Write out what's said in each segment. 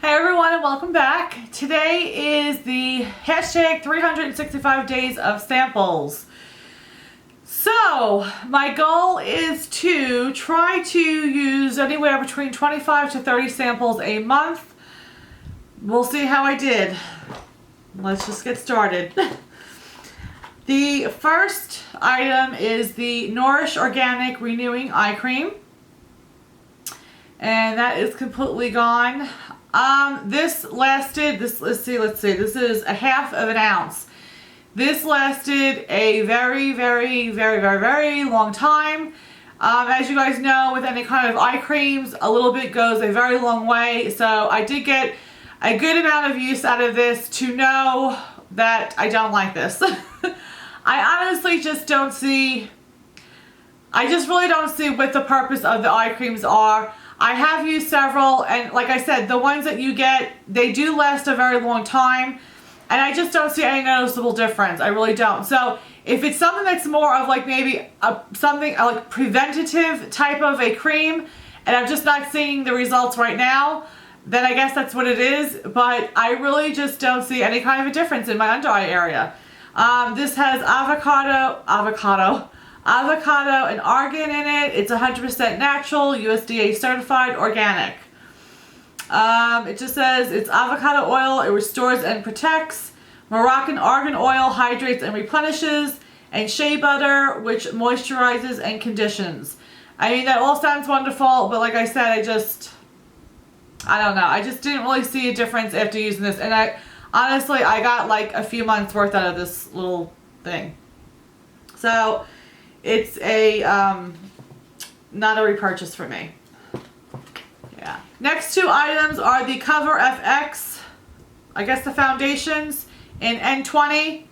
Hey everyone and welcome back. Today is the hashtag 365 days of samples. So my goal is to try to use anywhere between 25 to 30 samples a month. We'll see how I did. Let's just get started. The first item is the Norrish Organic Renewing Eye Cream. And that is completely gone. This lasted, let's see, this is a half of an ounce. This lasted a very long time. As you guys know, with any kind of eye creams, a little bit goes a very long way. So I did get a good amount of use out of this to know that I don't like this. I honestly just don't see, I just really don't see what the purpose of the eye creams are. I have used several, and like I said, the ones that you get, they do last a very long time, and I just don't see any noticeable difference. I really don't. So if it's something that's more of like maybe something like preventative type of a cream, and I'm just not seeing the results right now, then I guess that's what it is. But I really just don't see any kind of a difference in my under eye area. This has avocado and argan in it. It's 100% natural, USDA certified, organic. It just says it's avocado oil. It restores and protects. Moroccan argan oil hydrates and replenishes. And shea butter, which moisturizes and conditions. I mean, that all sounds wonderful, but like I said, I don't know. I just didn't really see a difference after using this. And honestly, I got like a few months worth out of this little thing. So it's a not a repurchase for me. Yeah. Next two items are the Cover FX, I guess the foundations in N20.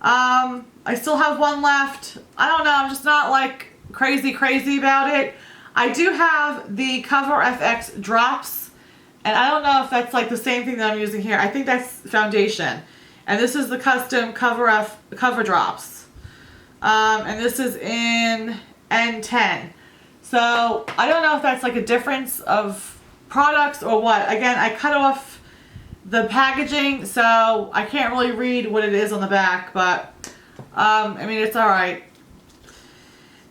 I still have one left. I don't know, I'm just not like crazy about it. I do have the Cover FX drops, and I don't know if that's like the same thing that I'm using here. I think that's foundation. And this is the custom Cover drops. And this is in N10. So I don't know if that's like a difference of products or what. Again, I cut off the packaging, so I can't really read what it is on the back, but I mean, it's alright.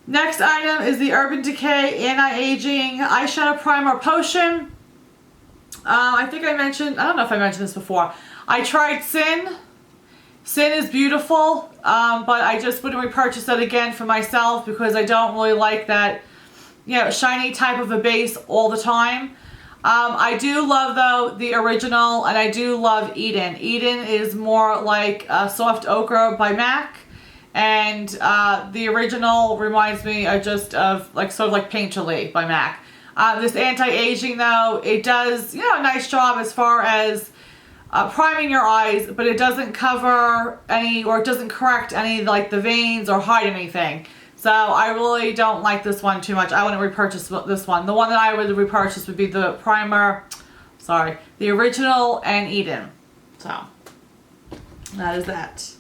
Next item is the Urban Decay Anti-Aging Eyeshadow Primer Potion. I think I mentioned, I don't know if I mentioned this before. I tried Sin. Sin is beautiful, but I just wouldn't repurchase that again for myself because I don't really like that, you know, shiny type of a base all the time. I do love, though, the original, and I do love Eden. Eden is more like Soft Ochre by MAC, and the original reminds me of like sort of like Painterly by MAC. This anti-aging, though, it does, you know, a nice job as far as priming your eyes, but it doesn't cover any, or it doesn't correct any like the veins or hide anything. So I really don't like this one too much. I wouldn't repurchase this one. The one that I would repurchase would be the primer, the original and Eden. So that is that.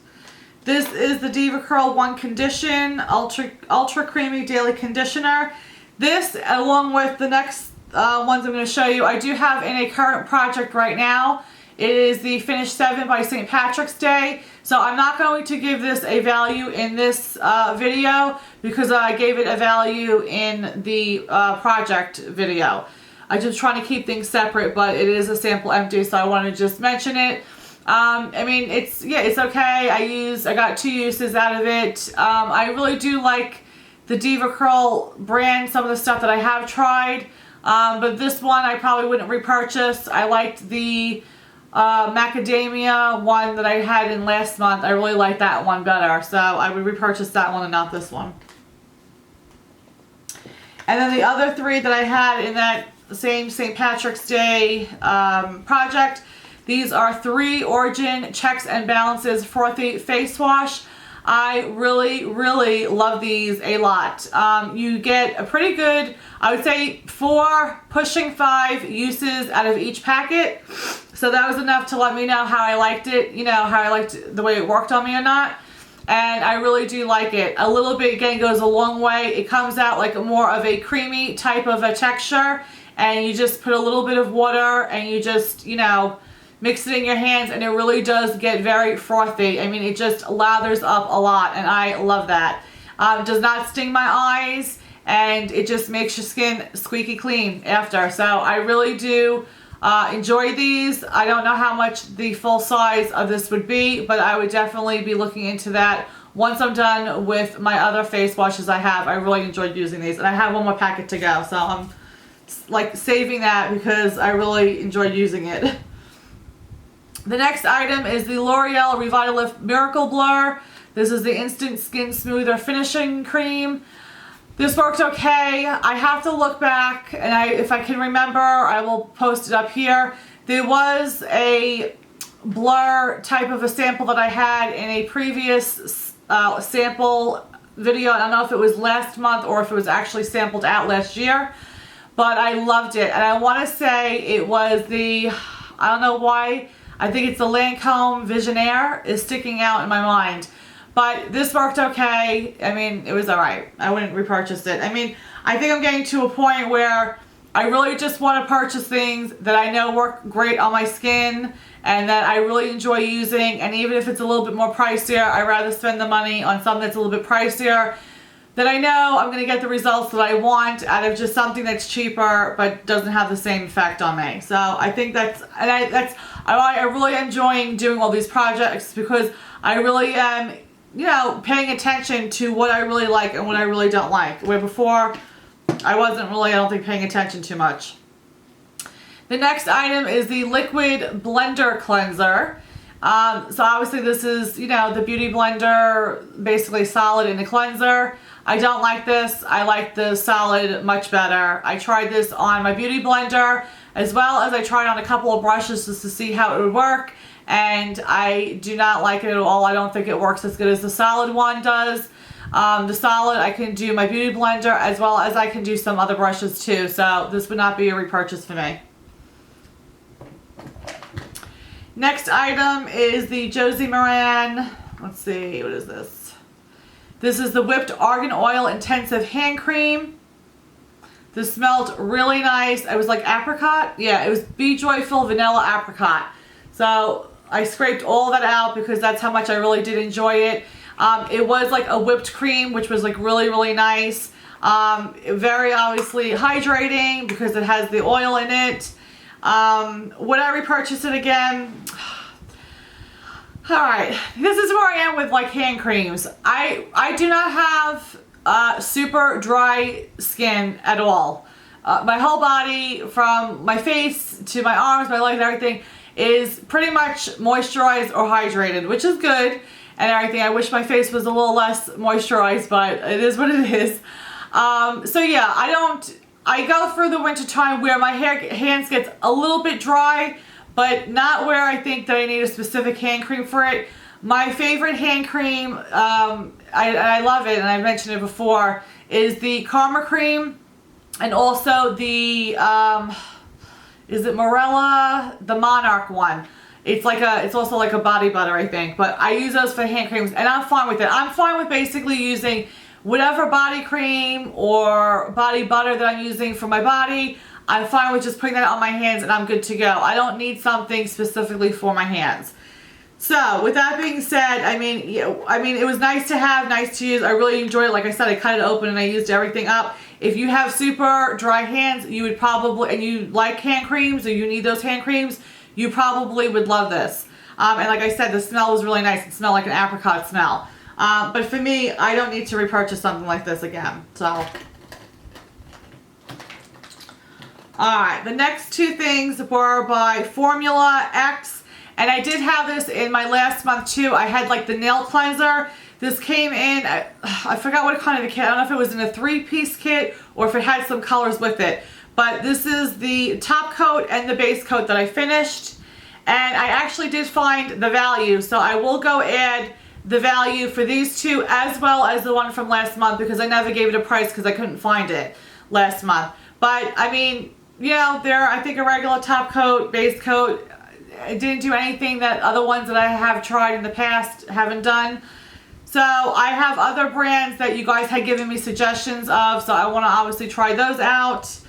This is the Diva Curl One Condition Ultra Creamy Daily Conditioner. This, along with the next ones I'm going to show you, I do have in a current project right now. It is the Finish 7 by St. Patrick's Day. So I'm not going to give this a value in this video because I gave it a value in the project video. I'm just trying to keep things separate, but it is a sample empty, so I want to just mention it. I mean, it's okay. I got 2 uses out of it. I really do like the Diva Curl brand, some of the stuff that I have tried. But this one I probably wouldn't repurchase. I liked the macadamia one that I had in last month. I really like that one better, so I would repurchase that one and not this one. And then the other 3 that I had in that same St. Patrick's Day project, these are 3 Origin Checks and Balances Frothy Face Wash. I really love these a lot. You get a pretty good, I would say 4 pushing 5 uses out of each packet. So that was enough to let me know how I liked it, you know, how I liked the way it worked on me or not. And I really do like it. A little bit, again, goes a long way. It comes out like more of a creamy type of a texture. and you just put a little bit of water and you just, you know, mix it in your hands, and it really does get very frothy. I mean, it just lathers up a lot, and I love that. It does not sting my eyes, and it just makes your skin squeaky clean after. So I really do enjoy these. I don't know how much the full size of this would be, but I would definitely be looking into that once I'm done with my other face washes I have. I really enjoyed using these, and I have one more packet to go, so I'm like saving that because I really enjoyed using it. The next item is the L'Oreal Revitalift Miracle Blur. This is the Instant Skin Smoother Finishing Cream. This worked okay. I have to look back, and if I can remember, I will post it up here. There was a blur type of a sample that I had in a previous sample video. I don't know if it was last month or if it was actually sampled out last year, but I loved it. And I want to say it was the, I don't know why, I think it's the Lancome Visionaire is sticking out in my mind. But this worked okay. I mean, it was alright. I wouldn't repurchase it. I mean, I think I'm getting to a point where I really just want to purchase things that I know work great on my skin and that I really enjoy using. And even if it's a little bit more pricier, I'd rather spend the money on something that's a little bit pricier that I know I'm going to get the results that I want out of just something that's cheaper but doesn't have the same effect on me. So I think that's, and I really enjoying doing all these projects because I really am, you know, paying attention to what I really like and what I really don't like. Where before, I wasn't really, I don't think, paying attention too much. The next item is the Liquid Blender Cleanser. So obviously this is, you know, the Beauty Blender, basically solid in a cleanser. I don't like this. I like the solid much better. I tried this on my Beauty Blender as well as I tried on a couple of brushes just to see how it would work. And I do not like it at all. I don't think it works as good as the solid one does. The solid, I can do my Beauty Blender as well as I can do some other brushes too. So this would not be a repurchase for me. Next item is the Josie Maran. Let's see, what is this? This is the Whipped Argan Oil Intensive Hand Cream. This smelled really nice. It was like apricot. Yeah, it was Be Joyful Vanilla Apricot. So I scraped all that out because that's how much I really did enjoy it. It was like a whipped cream, which was like really, really nice. Very obviously hydrating because it has the oil in it. Would I repurchase it again? Alright, this is where I am with like hand creams. I do not have super dry skin at all. My whole body, from my face to my arms, my legs, everything is pretty much moisturized or hydrated, which is good and everything. I wish my face was a little less moisturized, but it is what it is. So yeah, I go through the winter time where my hands gets a little bit dry, but not where I think that I need a specific hand cream for it. My favorite hand cream, I love it, and I mentioned it before, is the Karma Cream, and also the, is it Morella? The Monarch one. It's also like a body butter, I think, but I use those for hand creams, and I'm fine with it. I'm fine with basically using whatever body cream or body butter that I'm using for my body. I'm fine with just putting that on my hands and I'm good to go. I don't need something specifically for my hands. So with that being said, I mean, it was nice to have, nice to use. I really enjoyed it. Like I said, I cut it open and I used everything up. If you have super dry hands, you would probably, and you like hand creams or you need those hand creams, you probably would love this. And like I said, the smell was really nice. It smelled like an apricot smell. But for me, I don't need to repurchase something like this again. So, alright, the next two things were by Formula X. And I did have this in my last month too. I had like the nail cleanser. This came in, I forgot what kind of a kit. I don't know if it was in a 3-piece kit or if it had some colors with it. But this is the top coat and the base coat that I finished. And I actually did find the value. So I will go add the value for these two as well as the one from last month because I never gave it a price because I couldn't find it last month. But I mean, you know, they're, I think, a regular top coat, base coat. It didn't do anything that other ones that I have tried in the past haven't done. So I have other brands that you guys had given me suggestions of, so I want to obviously try those out.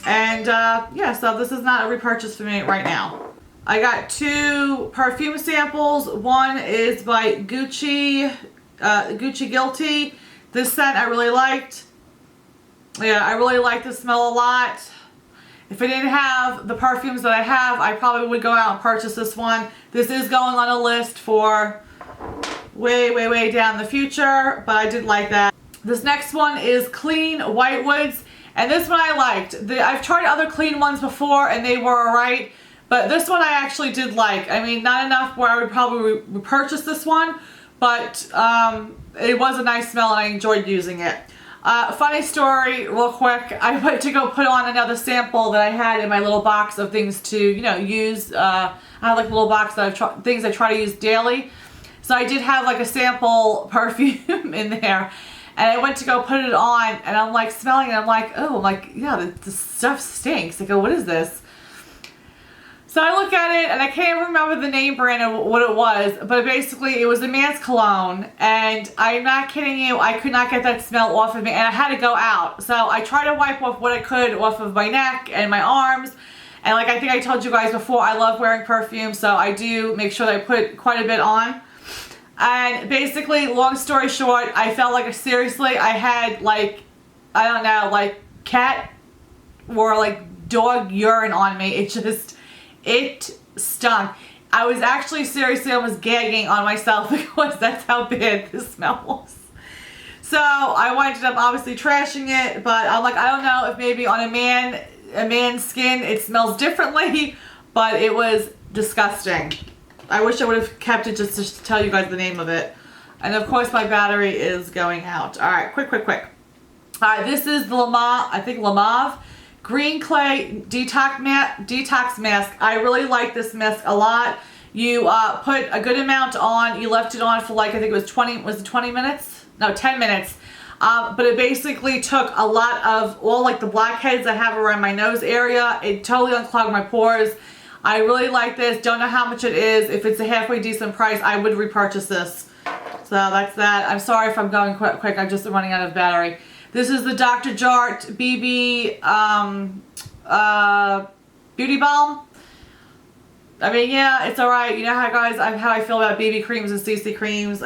And yeah, so this is not a repurchase for me right now. I got 2 perfume samples. One is by Gucci Guilty. This scent I really liked. Yeah, I really like the smell a lot. If I didn't have the perfumes that I have, I probably would go out and purchase this one. This is going on a list for way down in the future, but I did like that. This next one is Clean Whitewoods, and this one I liked. I've tried other clean ones before and they were alright, but this one I actually did like. I mean, not enough where I would probably repurchase this one, but it was a nice smell and I enjoyed using it. Funny story, real quick. I went to go put on another sample that I had in my little box of things to, you know, use. I have like a little box that things I try to use daily. So I did have like a sample perfume in there. And I went to go put it on and I'm like smelling it. I'm like, oh, I'm like, yeah, the stuff stinks. I go, what is this? So I look at it and I can't remember the name brand of what it was, but basically it was a man's cologne, and I'm not kidding you, I could not get that smell off of me, and I had to go out. So I tried to wipe off what I could off of my neck and my arms, and like I think I told you guys before, I love wearing perfume, so I do make sure that I put quite a bit on. And basically, long story short, I felt like seriously I had like, I don't know, like cat or like dog urine on me. It stunk. I was actually seriously almost gagging on myself because that's how bad the smell was. So I ended up obviously trashing it, but I'm like, I don't know if maybe on a man's skin it smells differently, but it was disgusting. I wish I would have kept it just to tell you guys the name of it. And of course my battery is going out. Alright, quick. Alright, this is the Lamave Green Clay Detox Mask. I really like this mask a lot. You put a good amount on. You left it on for like, I think it was 20 minutes? No, 10 minutes. But it basically took a lot of all like the blackheads I have around my nose area. It totally unclogged my pores. I really like this. Don't know how much it is. If it's a halfway decent price, I would repurchase this. So that's that. I'm sorry if I'm going quick. I'm just running out of battery. This is the Dr. Jart BB Beauty Balm. I mean, yeah, it's alright. You know how, guys, how I feel about BB creams and CC creams.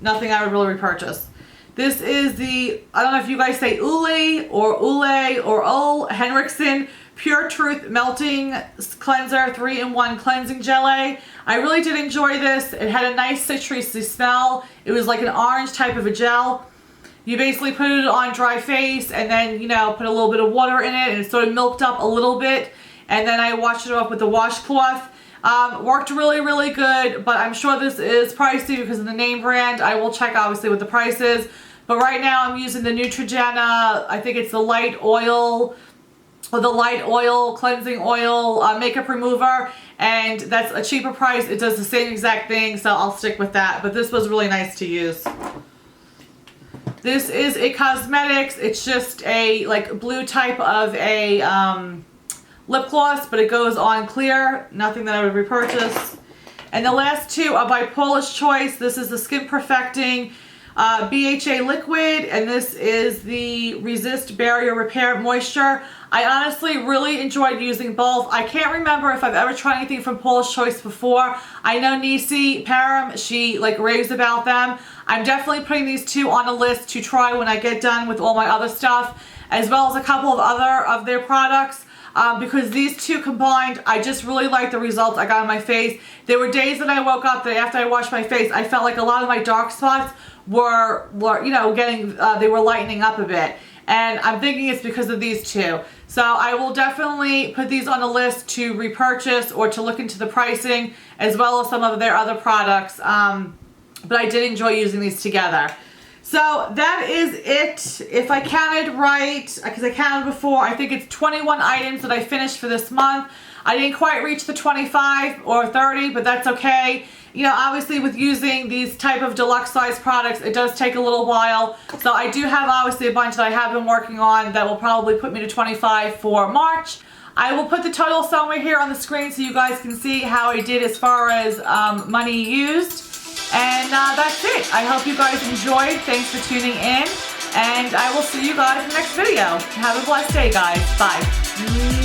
Nothing I would really repurchase. This is the, I don't know if you guys say Ule or Ol Henriksen Pure Truth Melting Cleanser 3-in-1 Cleansing Gelée. I really did enjoy this. It had a nice citrusy smell. It was like an orange type of a gel. You basically put it on dry face and then, you know, put a little bit of water in it and it sort of milked up a little bit. And then I washed it off with the washcloth. Worked really good, but I'm sure this is pricey because of the name brand. I will check obviously what the price is. But right now I'm using the Neutrogena, I think it's the light oil cleansing oil makeup remover, and that's a cheaper price. It does the same exact thing, so I'll stick with that. But this was really nice to use. This is a cosmetics. It's just a like blue type of a lip gloss, but it goes on clear. Nothing that I would repurchase. And the last two are by Paula's Choice. This is the Skin Perfecting BHA Liquid, and this is the Resist Barrier Repair Moisture. I honestly really enjoyed using both. I can't remember if I've ever tried anything from Paula's Choice before. I know Nisi Param, she like raves about them. I'm definitely putting these two on a list to try when I get done with all my other stuff, as well as a couple of other of their products. Because these two combined, I just really like the results I got on my face. There were days that I woke up that after I washed my face, I felt like a lot of my dark spots were you know, getting, they were lightening up a bit. And I'm thinking it's because of these two. So I will definitely put these on a list to repurchase or to look into the pricing, as well as some of their other products. But I did enjoy using these together. So that is it. If I counted right, because I counted before, I think it's 21 items that I finished for this month. I didn't quite reach the 25 or 30, but that's okay. You know, obviously with using these type of deluxe size products, it does take a little while. So I do have obviously a bunch that I have been working on that will probably put me to 25 for March. I will put the total somewhere here on the screen so you guys can see how I did as far as money used. And that's it. I hope you guys enjoyed. Thanks for tuning in. And I will see you guys in the next video. Have a blessed day, guys. Bye.